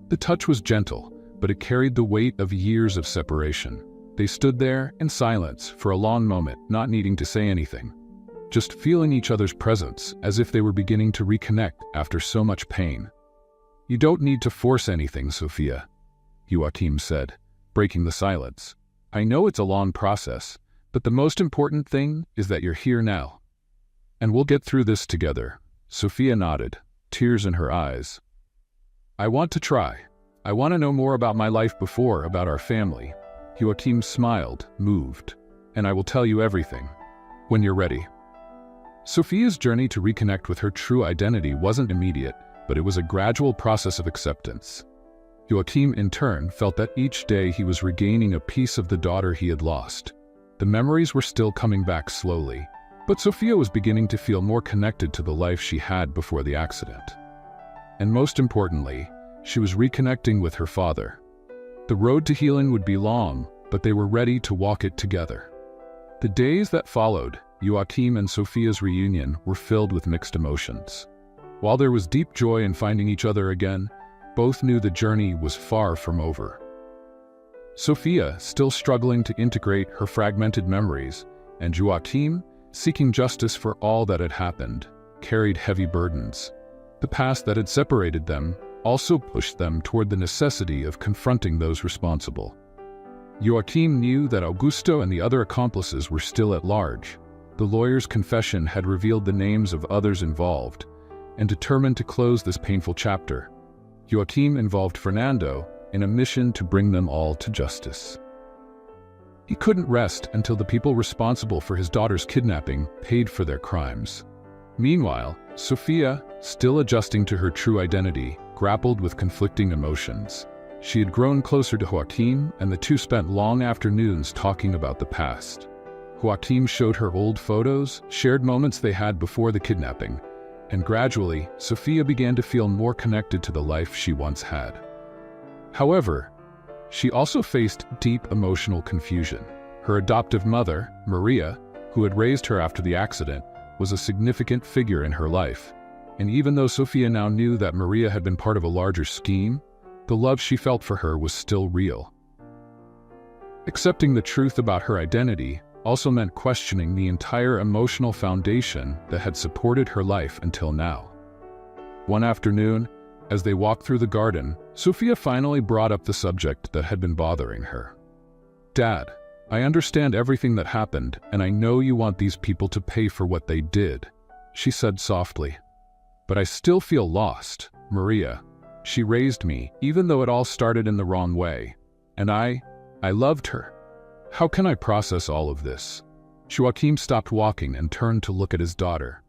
The touch was gentle, but it carried the weight of years of separation. They stood there in silence for a long moment, not needing to say anything, just feeling each other's presence, as if they were beginning to reconnect after so much pain. "You don't need to force anything, Sophia," Joachim said, breaking the silence. "I know it's a long process, but the most important thing is that you're here now. And we'll get through this together." Sophia nodded, tears in her eyes. "I want to try. I want to know more about my life before, about our family." Joachim smiled, moved. "And I will tell you everything, when you're ready." Sophia's journey to reconnect with her true identity wasn't immediate, but it was a gradual process of acceptance. Joachim, in turn, felt that each day he was regaining a piece of the daughter he had lost. The memories were still coming back slowly, but Sophia was beginning to feel more connected to the life she had before the accident. And most importantly, she was reconnecting with her father. The road to healing would be long, but they were ready to walk it together. The days that followed, Joachim and Sophia's reunion, were filled with mixed emotions. While there was deep joy in finding each other again, both knew the journey was far from over. Sophia, still struggling to integrate her fragmented memories, and Joachim, seeking justice for all that had happened, carried heavy burdens. The past that had separated them also pushed them toward the necessity of confronting those responsible. Joachim knew that Augusto and the other accomplices were still at large. The lawyer's confession had revealed the names of others involved, and determined to close this painful chapter, Joachim involved Fernando in a mission to bring them all to justice. He couldn't rest until the people responsible for his daughter's kidnapping paid for their crimes. Meanwhile, Sophia, still adjusting to her true identity, grappled with conflicting emotions. She had grown closer to Joachim, and the two spent long afternoons talking about the past. Joachim showed her old photos, shared moments they had before the kidnapping, and gradually, Sophia began to feel more connected to the life she once had. However, she also faced deep emotional confusion. Her adoptive mother, Maria, who had raised her after the accident, was a significant figure in her life. And even though Sophia now knew that Maria had been part of a larger scheme, the love she felt for her was still real. Accepting the truth about her identity also meant questioning the entire emotional foundation that had supported her life until now. One afternoon, as they walked through the garden, Sophia finally brought up the subject that had been bothering her. "Dad, I understand everything that happened, and I know you want these people to pay for what they did, she said softly. But I still feel lost, Maria. She raised me, even though it all started in the wrong way. And I loved her. How can I process all of this? Joachim stopped walking and turned to look at his daughter.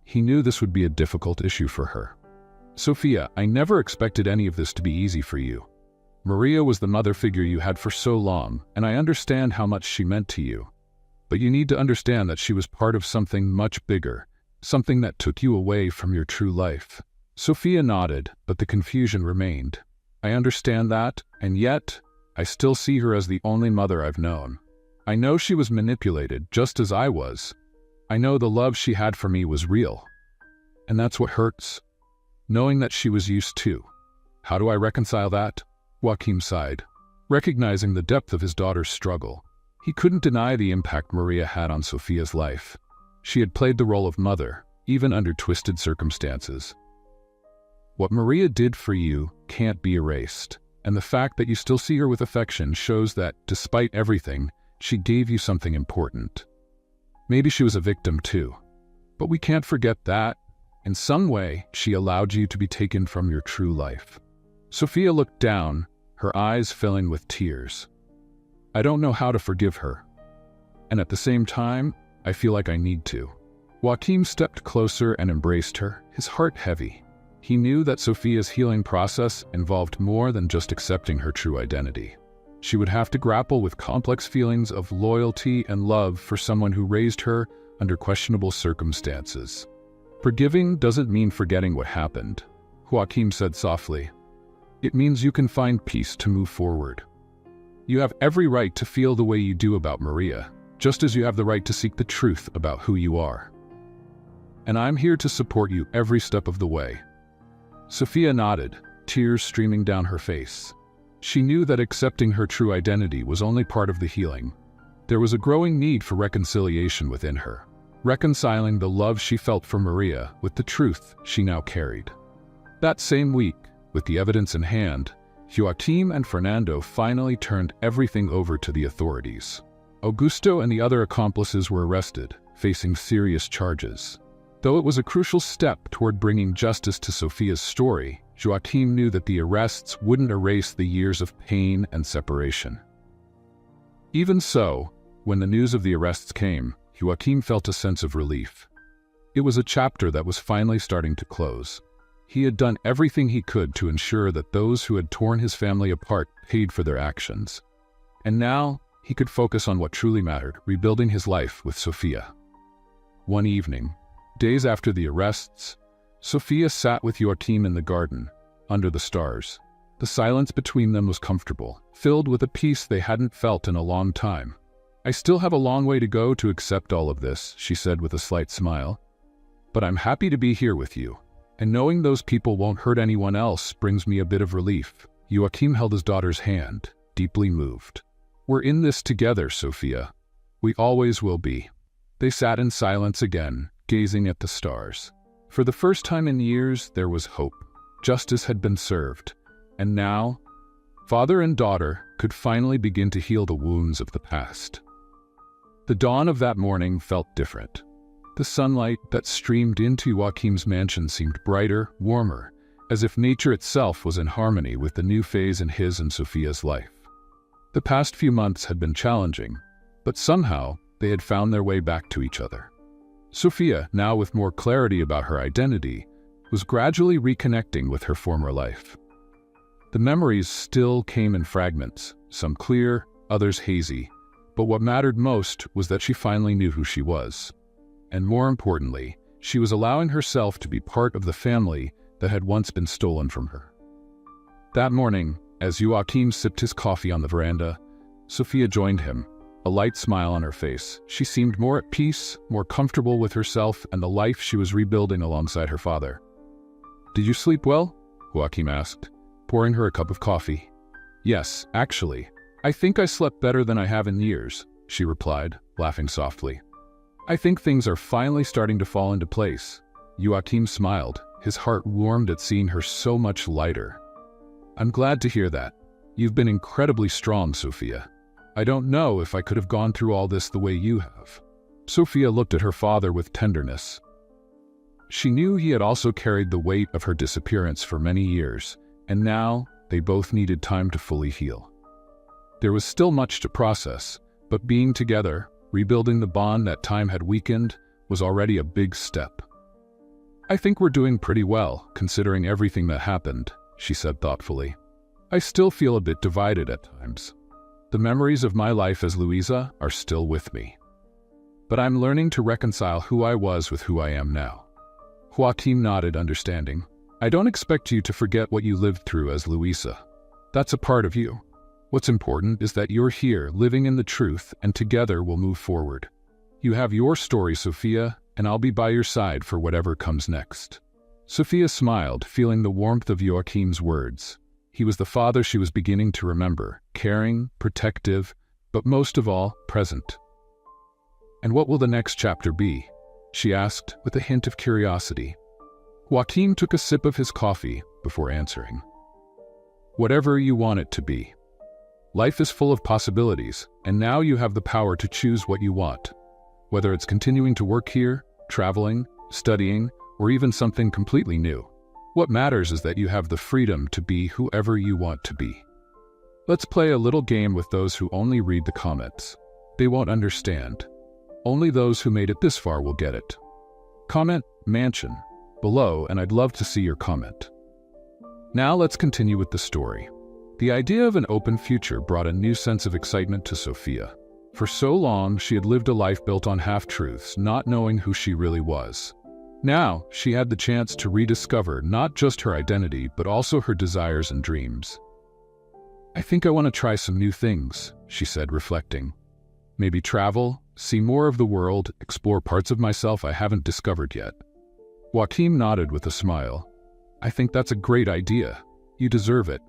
He knew this would be a difficult issue for her. Sophia, I never expected any of this to be easy for you. Maria was the mother figure you had for so long, and I understand how much she meant to you. But you need to understand that she was part of something much bigger, something that took you away from your true life. Sophia nodded, but the confusion remained. I understand that, and yet, I still see her as the only mother I've known. I know she was manipulated, just as I was. I know the love she had for me was real. And that's what hurts. Knowing that she was used to. How do I reconcile that? Joachim sighed, recognizing the depth of his daughter's struggle. He couldn't deny the impact Maria had on Sophia's life. She had played the role of mother, even under twisted circumstances. What Maria did for you can't be erased, and the fact that you still see her with affection shows that, despite everything, she gave you something important. Maybe she was a victim too, but we can't forget that, in some way, she allowed you to be taken from your true life. Sophia looked down, her eyes filling with tears. I don't know how to forgive her, and at the same time, I feel like I need to. Joachim stepped closer and embraced her, his heart heavy. He knew that Sophia's healing process involved more than just accepting her true identity. She would have to grapple with complex feelings of loyalty and love for someone who raised her under questionable circumstances. Forgiving doesn't mean forgetting what happened, Joachim said softly. It means you can find peace to move forward. You have every right to feel the way you do about Maria, just as you have the right to seek the truth about who you are. And I'm here to support you every step of the way. Sophia nodded, tears streaming down her face. She knew that accepting her true identity was only part of the healing. There was a growing need for reconciliation within her, reconciling the love she felt for Maria with the truth she now carried. That same week, with the evidence in hand, Joachim and Fernando finally turned everything over to the authorities. Augusto and the other accomplices were arrested, facing serious charges. Though it was a crucial step toward bringing justice to Sophia's story, Joachim knew that the arrests wouldn't erase the years of pain and separation. Even so, when the news of the arrests came, Joachim felt a sense of relief. It was a chapter that was finally starting to close. He had done everything he could to ensure that those who had torn his family apart paid for their actions. And now, he could focus on what truly mattered, rebuilding his life with Sophia. One evening, days after the arrests, Sophia sat with Joachim in the garden, under the stars. The silence between them was comfortable, filled with a peace they hadn't felt in a long time. I still have a long way to go to accept all of this, she said with a slight smile. But I'm happy to be here with you, and knowing those people won't hurt anyone else brings me a bit of relief. Joachim held his daughter's hand, deeply moved. We're in this together, Sophia. We always will be. They sat in silence again, gazing at the stars. For the first time in years, there was hope. Justice had been served, and now, father and daughter could finally begin to heal the wounds of the past. The dawn of that morning felt different. The sunlight that streamed into Joachim's mansion seemed brighter, warmer, as if nature itself was in harmony with the new phase in his and Sophia's life. The past few months had been challenging, but somehow they had found their way back to each other. Sophia, now with more clarity about her identity, was gradually reconnecting with her former life. The memories still came in fragments, some clear, others hazy, but what mattered most was that she finally knew who she was. And more importantly, she was allowing herself to be part of the family that had once been stolen from her. That morning, as Joachim sipped his coffee on the veranda, Sophia joined him, a light smile on her face. She seemed more at peace, more comfortable with herself and the life she was rebuilding alongside her father. "Did you sleep well?" Joachim asked, pouring her a cup of coffee. "Yes, actually. I think I slept better than I have in years," she replied, laughing softly. "I think things are finally starting to fall into place." Joachim smiled, his heart warmed at seeing her so much lighter. "I'm glad to hear that. You've been incredibly strong, Sophia. I don't know if I could have gone through all this the way you have." Sophia looked at her father with tenderness. She knew he had also carried the weight of her disappearance for many years, and now they both needed time to fully heal. There was still much to process, but being together, rebuilding the bond that time had weakened, was already a big step. "I think we're doing pretty well, considering everything that happened," she said thoughtfully. "I still feel a bit divided at times. The memories of my life as Louisa are still with me. But I'm learning to reconcile who I was with who I am now." Joaquin nodded, understanding. "I don't expect you to forget what you lived through as Louisa. That's a part of you. What's important is that you're here, living in the truth, and together we'll move forward. You have your story, Sophia, and I'll be by your side for whatever comes next." Sophia smiled, feeling the warmth of Joaquin's words. He was the father she was beginning to remember, caring, protective, but most of all, present. "And what will the next chapter be?" she asked, with a hint of curiosity. Joaquin took a sip of his coffee before answering. "Whatever you want it to be. Life is full of possibilities, and now you have the power to choose what you want. Whether it's continuing to work here, traveling, studying, or even something completely new. What matters is that you have the freedom to be whoever you want to be. Let's play a little game with those who only read the comments. They won't understand. Only those who made it this far will get it. Comment mansion below, and I'd love to see your comment. Now let's continue with the story. The idea of an open future brought a new sense of excitement to Sophia. For so long, she had lived a life built on half-truths, not knowing who she really was. Now, she had the chance to rediscover not just her identity, but also her desires and dreams. "I think I want to try some new things," she said, reflecting. "Maybe travel, see more of the world, explore parts of myself I haven't discovered yet." Joaquin nodded with a smile. "I think that's a great idea. You deserve it."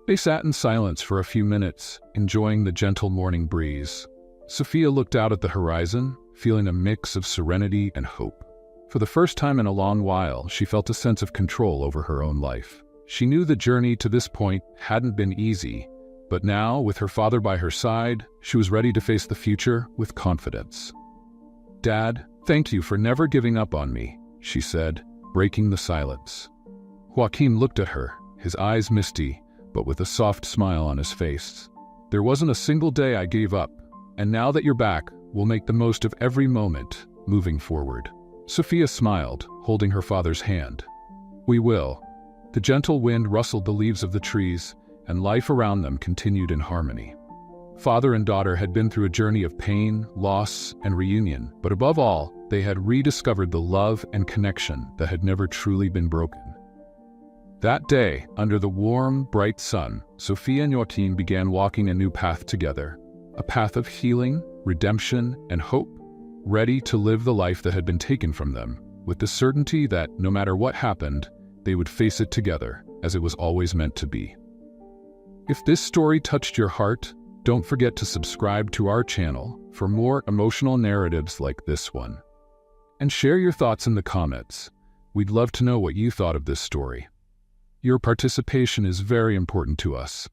They sat in silence for a few minutes, enjoying the gentle morning breeze. Sophia looked out at the horizon, feeling a mix of serenity and hope. For the first time in a long while, she felt a sense of control over her own life. She knew the journey to this point hadn't been easy, but now, with her father by her side, she was ready to face the future with confidence. "Dad, thank you for never giving up on me," she said, breaking the silence. Joaquin looked at her, his eyes misty, but with a soft smile on his face. "There wasn't a single day I gave up, and now that you're back, we'll make the most of every moment, moving forward." Sophia smiled, holding her father's hand. "We will." The gentle wind rustled the leaves of the trees, and life around them continued in harmony. Father and daughter had been through a journey of pain, loss, and reunion, but above all, they had rediscovered the love and connection that had never truly been broken. That day, under the warm, bright sun, Sophia and Joaquin began walking a new path together, a path of healing, redemption, and hope, ready to live the life that had been taken from them, with the certainty that, no matter what happened, they would face it together, as it was always meant to be. If this story touched your heart, don't forget to subscribe to our channel for more emotional narratives like this one. And share your thoughts in the comments. We'd love to know what you thought of this story. Your participation is very important to us.